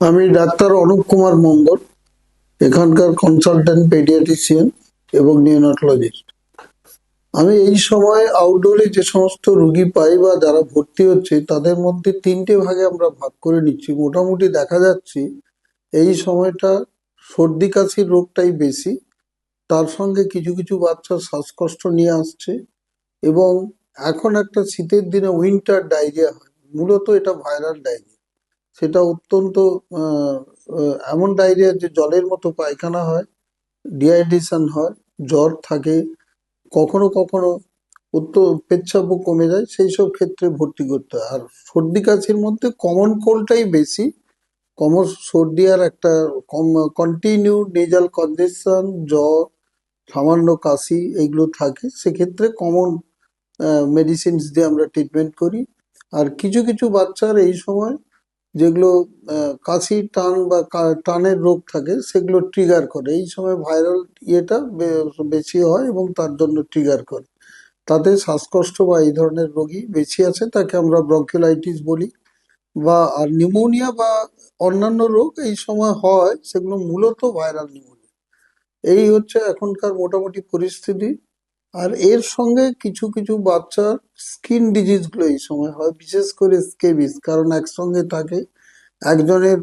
আমি ডাক্তার অনুপ কুমার মঙ্গল, এখানকার consultant paediatrician এবং নিওনাটোলজিস্ট। আমি এই সময় আউটডোরে যে সমস্ত রোগী পাই বা যারা ভর্তি হচ্ছে তাদের মধ্যে তিনটে ভাগে আমরা ভাগ করে নিচ্ছি। মোটামুটি দেখা যাচ্ছে এই সময়টা সর্দি কাশির রোগটাই বেশি, তার সঙ্গে কিছু কিছু বাচ্চা শ্বাসকষ্ট নিয়ে আসছে এবং এখন একটা শীতের দিনে উইন্টার ডায়রিয়া হয়। মূলত এটা ভাইরাল ডায়রিয়া, সেটা অত্যন্ত এমন ডায়রিয়া যে জলের মতো পায়খানা হয়, ডিহাইড্রেশন হয়, জ্বর থাকে, কখনো কখনো পেচ্ছাপও কমে যায়। সেই সব ক্ষেত্রে ভর্তি করতে হয়। আর সর্দি কাশির মধ্যে কমন কোল্ডটাই বেশি। কমন সর্দি আর একটা কন্টিনিউ নেজাল কনজেশন, জ্বর, সামান্য কাশি এগুলো থাকে, সেক্ষেত্রে কমন মেডিসিনস দিয়ে আমরা ট্রিটমেন্ট করি। আর কিছু কিছু বাচ্চার এই সময় যেগুলো কাশি টান বা টানের রোগ থাকে সেগুলো ট্রিগার করে, এই সময় ভাইরাল ইয়েটা বেশি হয় এবং তার জন্য ট্রিগার করে। তাতে শ্বাসকষ্ট বা এই ধরনের রোগী বেশি আছে, তাকে আমরা ব্রঙ্কিওলাইটিস বলি। বা আর নিউমোনিয়া বা অন্যান্য রোগ এই সময় হয়, সেগুলো মূলত ভাইরাল নিউমোনিয়া। এই হচ্ছে এখনকার মোটামুটি পরিস্থিতি। আর এর সঙ্গে কিছু কিছু বাচ্চার স্কিন ডিজিজ গুলো এই সময় হয়, বিশেষ করে স্কেবিস, কারণ একসঙ্গে থাকে। একজনের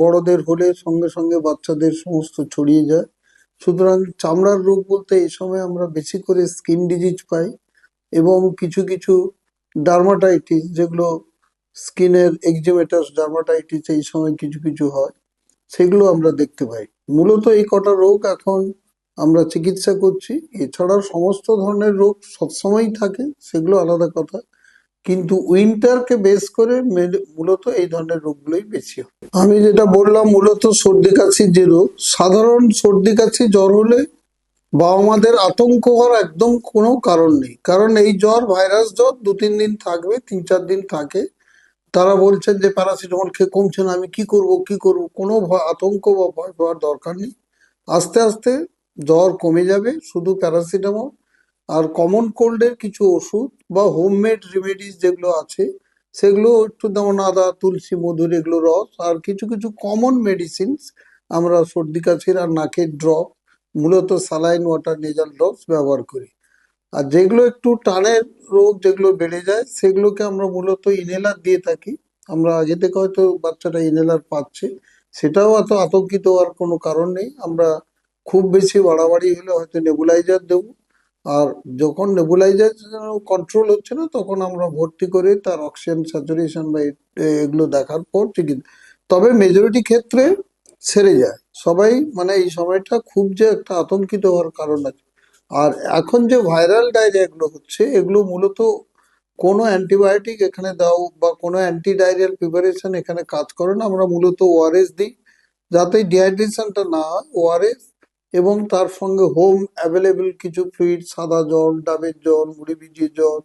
বড়দের হলে সঙ্গে সঙ্গে বাচ্চাদের সমস্ত ছড়িয়ে যায়। সুতরাং চামড়ার রোগ বলতে এই সময় আমরা বেশি করে স্কিন ডিজিজ পাই এবং কিছু কিছু ডার্মাটাইটিস, যেগুলো স্কিনের এক্সিমেটাস ডার্মাটাইটিস এই সময় কিছু কিছু হয়, সেগুলো আমরা দেখতে পাই। মূলত এই কটা রোগ এখন আমরা চিকিৎসা করছি। এছাড়াও সমস্ত ধরনের রোগ সবসময়ই থাকে, সেগুলো আলাদা কথা, কিন্তু উইন্টারকে বেস করে মূলত এই ধরনের রোগগুলোই বেশি হয়। আমি যেটা বললাম, মূলত সর্দি কাশির যে রোগ, সাধারণ সর্দি কাশি জ্বর হলে বাবা মাদের আতঙ্ক হওয়ার একদম কোনো কারণ নেই, কারণ এই জ্বর ভাইরাস জ্বর 2-3 দিন থাকবে, 3-4 দিন থাকে। তারা বলছেন যে প্যারাসিটামল খেয়ে কমছে না, আমি কি করব, কোনো আতঙ্ক বা ভয় পাওয়ার দরকার নেই। আস্তে আস্তে জ্বর কমে যাবে, শুধু প্যারাসিটামল আর কমন কোল্ডের কিছু ওষুধ বা হোমমেড রেমেডিস যেগুলো আছে সেগুলো একটু, যেমন আদা, তুলসী, মধুর এগুলো রস, আর কিছু কিছু কমন মেডিসিনস আমরা সর্দি কাশির আর নাকের ড্রপ, মূলত স্যালাইন ওয়াটার নেজাল ড্রপস ব্যবহার করি। আর যেগুলো একটু টানের রোগ যেগুলো বেড়ে যায় সেগুলোকে আমরা মূলত ইনহেলার দিয়ে থাকি। আমরা আগে থেকে হয়তো বাচ্চাটা ইনহেলার পাচ্ছে, সেটাও এত আতঙ্কিত হওয়ার কোনো কারণ নেই। আমরা খুব বেশি বাড়াবাড়ি হলে হয়তো নেবুলাইজার দেবো। আর যখন নেবুলাইজার কন্ট্রোল হচ্ছে না, তখন আমরা ভর্তি করে তার অক্সিজেন স্যাচুরেশন বা এগুলো দেখার পর চিকিৎসা। তবে মেজরিটি ক্ষেত্রে সেরে যায় সবাই, মানে এই সময়টা খুব যে একটা আতঙ্কিত হওয়ার কারণ আছে। আর এখন যে ভাইরাল ডায়রিয়া এগুলো হচ্ছে, এগুলো মূলত কোনো অ্যান্টিবায়োটিক এখানে দাও বা কোনো অ্যান্টি ডায়রিয়াল প্রিপারেশন এখানে কাজ করে না। আমরা মূলত ওআরএস দিই যাতে ডিহাইড্রেশনটা না হয়, ওআরএস, এবং তার সঙ্গে হোম অ্যাভেলেবেল কিছু ফ্লুইড, সাদা জল, ডাবের জল, মুড়ি ভিজিয়ে জল।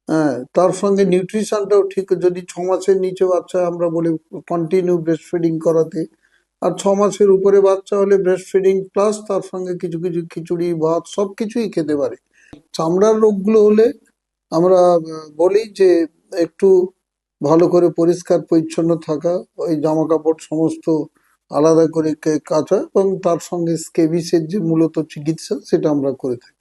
হ্যাঁ, তার সঙ্গে নিউট্রিশনটাও ঠিক, যদি 6 মাসের নিচে বাচ্চা আমরা বলি কন্টিনিউ ব্রেস্ট ফিডিং করাতে, আর 6 মাসের উপরে বাচ্চা হলে ব্রেস্ট ফিডিং প্লাস তার সঙ্গে কিছু কিছু খিচুড়ি ভাত সবকিছুই খেতে পারে। চামড়ার রোগগুলো হলে আমরা বলি যে একটু ভালো করে পরিষ্কার পরিচ্ছন্ন থাকা, ওই জামা কাপড় সমস্ত আলাদা করে কাচা, এবং তার সঙ্গে স্কেবিসের যে মূলত চিকিৎসা সেটা আমরা করে থাকি।